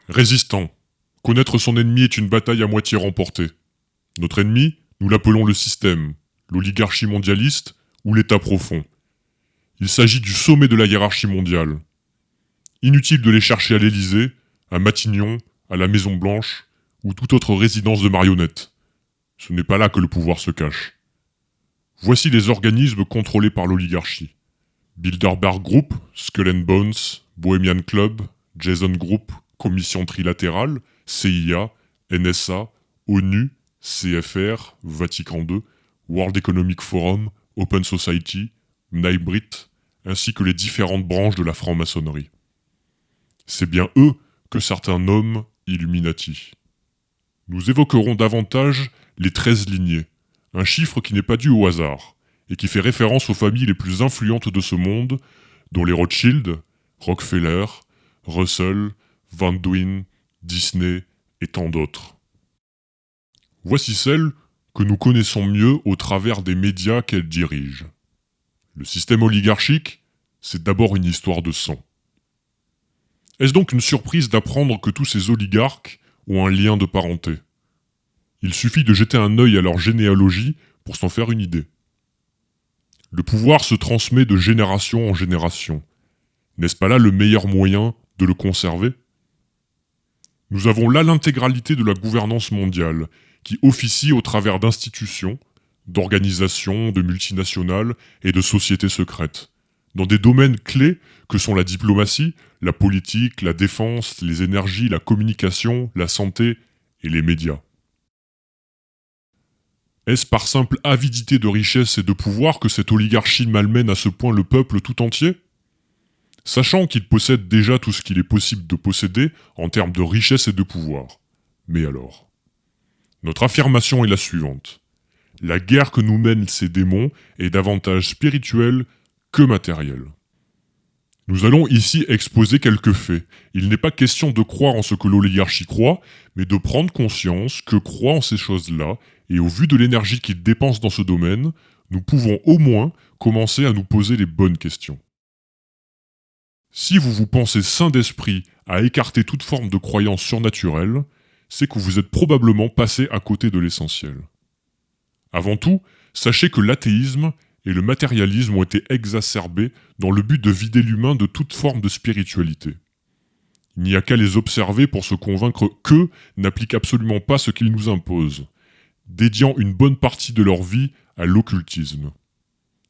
Résistant. Connaître son ennemi est une bataille à moitié remportée. Notre ennemi, nous l'appelons le système, l'oligarchie mondialiste ou l'État profond. Il s'agit du sommet de la hiérarchie mondiale. Inutile de les chercher à l'Élysée, à Matignon, à la Maison-Blanche ou toute autre résidence de marionnettes. Ce n'est pas là que le pouvoir se cache. Voici les organismes contrôlés par l'oligarchie. Bilderberg Group, Skull and Bones, Bohemian Club, Jason Group, Commission trilatérale, CIA, NSA, ONU, CFR, Vatican II, World Economic Forum, Open Society, Mnaibrit, ainsi que les différentes branches de la franc-maçonnerie. C'est bien eux que certains nomment Illuminati. Nous évoquerons davantage les 13 lignées, un chiffre qui n'est pas dû au hasard, et qui fait référence aux familles les plus influentes de ce monde, dont les Rothschild, Rockefeller, Russell, Van Duyn, Disney et tant d'autres. Voici celles que nous connaissons mieux au travers des médias qu'elles dirigent. Le système oligarchique, c'est d'abord une histoire de sang. Est-ce donc une surprise d'apprendre que tous ces oligarques ont un lien de parenté? Il suffit de jeter un œil à leur généalogie pour s'en faire une idée. Le pouvoir se transmet de génération en génération. N'est-ce pas là le meilleur moyen de le conserver? Nous avons là l'intégralité de la gouvernance mondiale, qui officie au travers d'institutions, d'organisations, de multinationales et de sociétés secrètes, dans des domaines clés que sont la diplomatie, la politique, la défense, les énergies, la communication, la santé et les médias. Est-ce par simple avidité de richesse et de pouvoir que cette oligarchie malmène à ce point le peuple tout entier? Sachant qu'il possède déjà tout ce qu'il est possible de posséder en termes de richesse et de pouvoir. Mais alors? Notre affirmation est la suivante. La guerre que nous mènent ces démons est davantage spirituelle que matérielle. Nous allons ici exposer quelques faits. Il n'est pas question de croire en ce que l'oligarchie croit, mais de prendre conscience que croit en ces choses-là, et au vu de l'énergie qu'il dépense dans ce domaine, nous pouvons au moins commencer à nous poser les bonnes questions. Si vous vous pensez sain d'esprit à écarter toute forme de croyance surnaturelle, c'est que vous êtes probablement passé à côté de l'essentiel. Avant tout, sachez que l'athéisme et le matérialisme ont été exacerbés dans le but de vider l'humain de toute forme de spiritualité. Il n'y a qu'à les observer pour se convaincre qu'eux n'appliquent absolument pas ce qu'ils nous imposent, dédiant une bonne partie de leur vie à l'occultisme.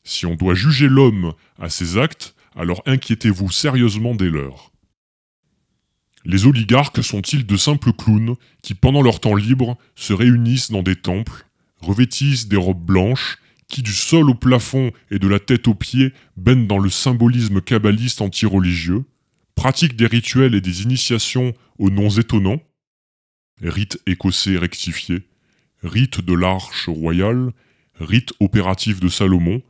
Si on doit juger l'homme à ses actes, alors inquiétez-vous sérieusement des leurs. Les oligarques sont-ils de simples clowns qui, pendant leur temps libre, se réunissent dans des temples, revêtissent des robes blanches, qui du sol au plafond et de la tête aux pieds baignent dans le symbolisme kabbaliste anti-religieux, pratiquent des rituels et des initiations aux noms étonnants, rites écossais rectifiés, rites de l'arche royale, rites opératifs de Salomon,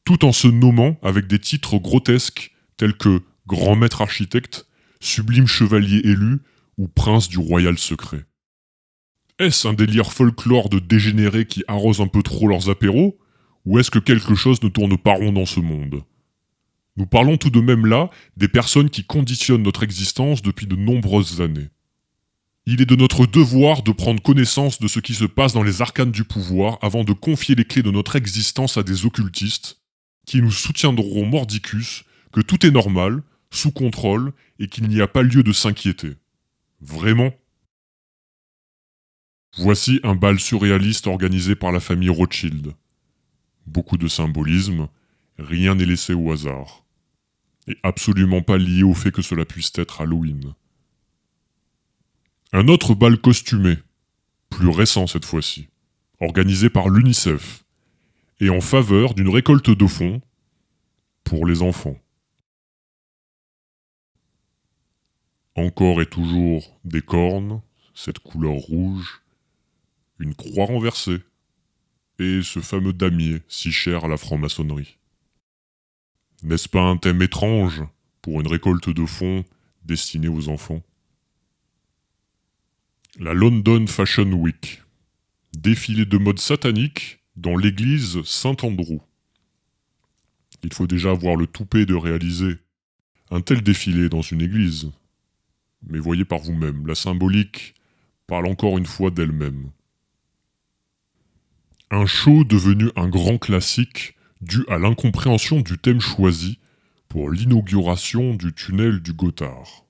tout en se nommant avec des titres grotesques tels que Grand Maître Architecte, Sublime Chevalier élu ou Prince du Royal Secret. Est-ce un délire folklore de dégénérés qui arrosent un peu trop leurs apéros, ou est-ce que quelque chose ne tourne pas rond dans ce monde? Nous parlons tout de même là des personnes qui conditionnent notre existence depuis de nombreuses années. Il est de notre devoir de prendre connaissance de ce qui se passe dans les arcanes du pouvoir avant de confier les clés de notre existence à des occultistes, qui nous soutiendront mordicus que tout est normal, sous contrôle, et qu'il n'y a pas lieu de s'inquiéter. Vraiment? Voici un bal surréaliste organisé par la famille Rothschild. Beaucoup de symbolisme, rien n'est laissé au hasard. Et absolument pas lié au fait que cela puisse être Halloween. Un autre bal costumé, plus récent cette fois-ci, organisé par l'UNICEF, et en faveur d'une récolte de fonds pour les enfants. Encore et toujours des cornes, cette couleur rouge, une croix renversée, et ce fameux damier si cher à la franc-maçonnerie. N'est-ce pas un thème étrange pour une récolte de fonds destinée aux enfants? La London Fashion Week, défilé de mode satanique dans l'église Saint-Andrew. Il faut déjà avoir le toupet de réaliser un tel défilé dans une église. Mais voyez par vous-même, la symbolique parle encore une fois d'elle-même. Un show devenu un grand classique dû à l'incompréhension du thème choisi pour l'inauguration du tunnel du Gothard.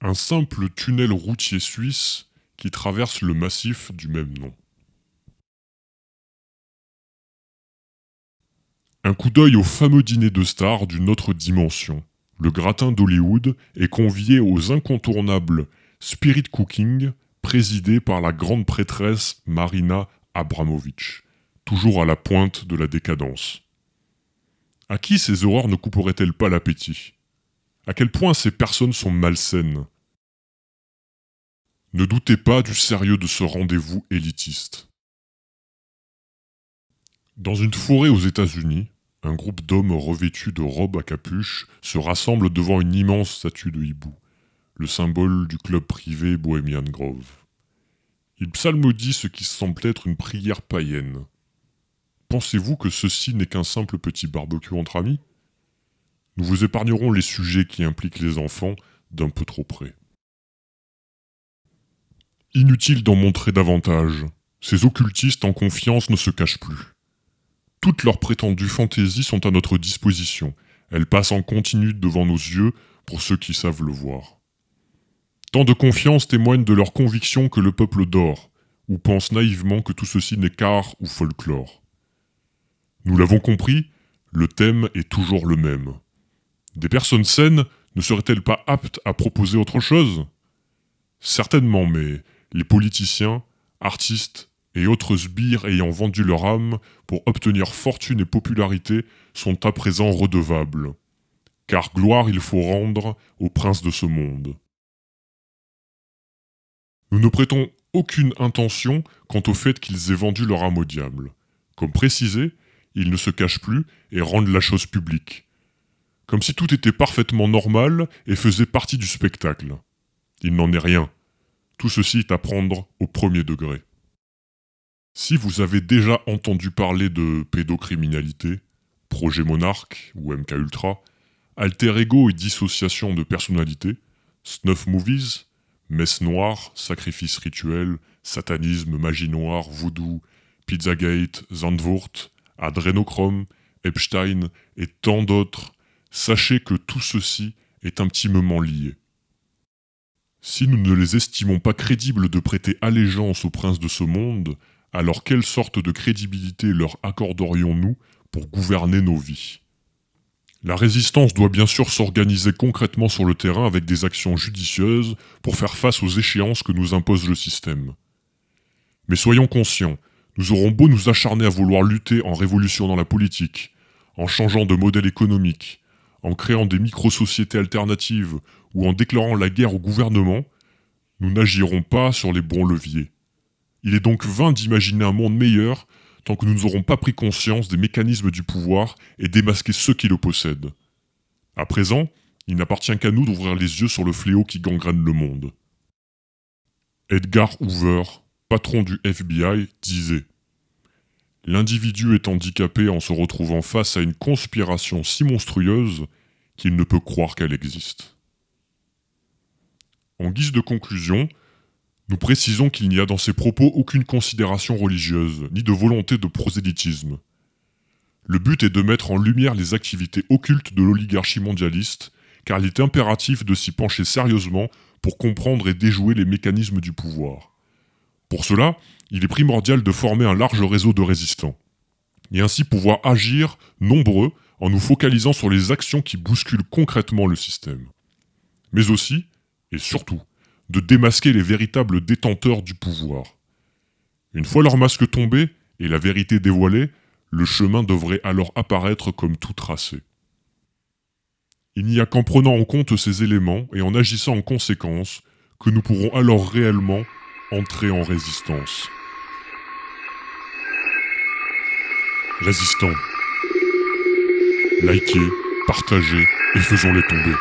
Un simple tunnel routier suisse qui traverse le massif du même nom. Un coup d'œil au fameux dîner de stars d'une autre dimension. Le gratin d'Hollywood est convié aux incontournables Spirit Cooking, présidé par la grande prêtresse Marina Abramović, toujours à la pointe de la décadence. À qui ces horreurs ne couperaient-elles pas l'appétit? À quel point ces personnes sont malsaines? Ne doutez pas du sérieux de ce rendez-vous élitiste. Dans une forêt aux États-Unis, un groupe d'hommes revêtus de robes à capuche se rassemble devant une immense statue de hibou, le symbole du club privé Bohemian Grove. Ils psalmodient ce qui semble être une prière païenne. Pensez-vous que ceci n'est qu'un simple petit barbecue entre amis? Nous vous épargnerons les sujets qui impliquent les enfants d'un peu trop près. Inutile d'en montrer davantage, ces occultistes en confiance ne se cachent plus. Toutes leurs prétendues fantaisies sont à notre disposition. Elles passent en continu devant nos yeux pour ceux qui savent le voir. Tant de confiance témoigne de leur conviction que le peuple dort, ou pense naïvement que tout ceci n'est qu'art ou folklore. Nous l'avons compris, le thème est toujours le même. Des personnes saines ne seraient-elles pas aptes à proposer autre chose? Certainement, mais les politiciens, artistes et autres sbires ayant vendu leur âme pour obtenir fortune et popularité sont à présent redevables. Car gloire il faut rendre aux princes de ce monde. Nous ne prêtons aucune intention quant au fait qu'ils aient vendu leur âme au diable. Comme précisé, ils ne se cachent plus et rendent la chose publique. Comme si tout était parfaitement normal et faisait partie du spectacle. Il n'en est rien. Tout ceci est à prendre au premier degré. Si vous avez déjà entendu parler de pédocriminalité, projet Monarque ou MKUltra, alter ego et dissociation de personnalité, snuff movies, messe noire, sacrifice rituel, satanisme, magie noire, voodoo, Pizzagate, Zandvoort, adrénochrome, Epstein et tant d'autres, sachez que tout ceci est intimement lié. Si nous ne les estimons pas crédibles de prêter allégeance aux princes de ce monde, alors quelle sorte de crédibilité leur accorderions-nous pour gouverner nos vies? La résistance doit bien sûr s'organiser concrètement sur le terrain avec des actions judicieuses pour faire face aux échéances que nous impose le système. Mais soyons conscients, nous aurons beau nous acharner à vouloir lutter en révolutionnant la politique, en changeant de modèle économique, en créant des micro-sociétés alternatives ou en déclarant la guerre au gouvernement, nous n'agirons pas sur les bons leviers. Il est donc vain d'imaginer un monde meilleur tant que nous n'aurons pas pris conscience des mécanismes du pouvoir et démasqué ceux qui le possèdent. À présent, il n'appartient qu'à nous d'ouvrir les yeux sur le fléau qui gangrène le monde. Edgar Hoover, patron du FBI, disait « L'individu est handicapé en se retrouvant face à une conspiration si monstrueuse qu'il ne peut croire qu'elle existe. » En guise de conclusion, nous précisons qu'il n'y a dans ces propos aucune considération religieuse, ni de volonté de prosélytisme. Le but est de mettre en lumière les activités occultes de l'oligarchie mondialiste, car il est impératif de s'y pencher sérieusement pour comprendre et déjouer les mécanismes du pouvoir. Pour cela, il est primordial de former un large réseau de résistants, et ainsi pouvoir agir nombreux en nous focalisant sur les actions qui bousculent concrètement le système. Mais aussi, et surtout, de démasquer les véritables détenteurs du pouvoir. Une fois leur masque tombé et la vérité dévoilée, le chemin devrait alors apparaître comme tout tracé. Il n'y a qu'en prenant en compte ces éléments et en agissant en conséquence que nous pourrons alors réellement entrer en résistance. Résistants. Likez, partagez et faisons-les tomber.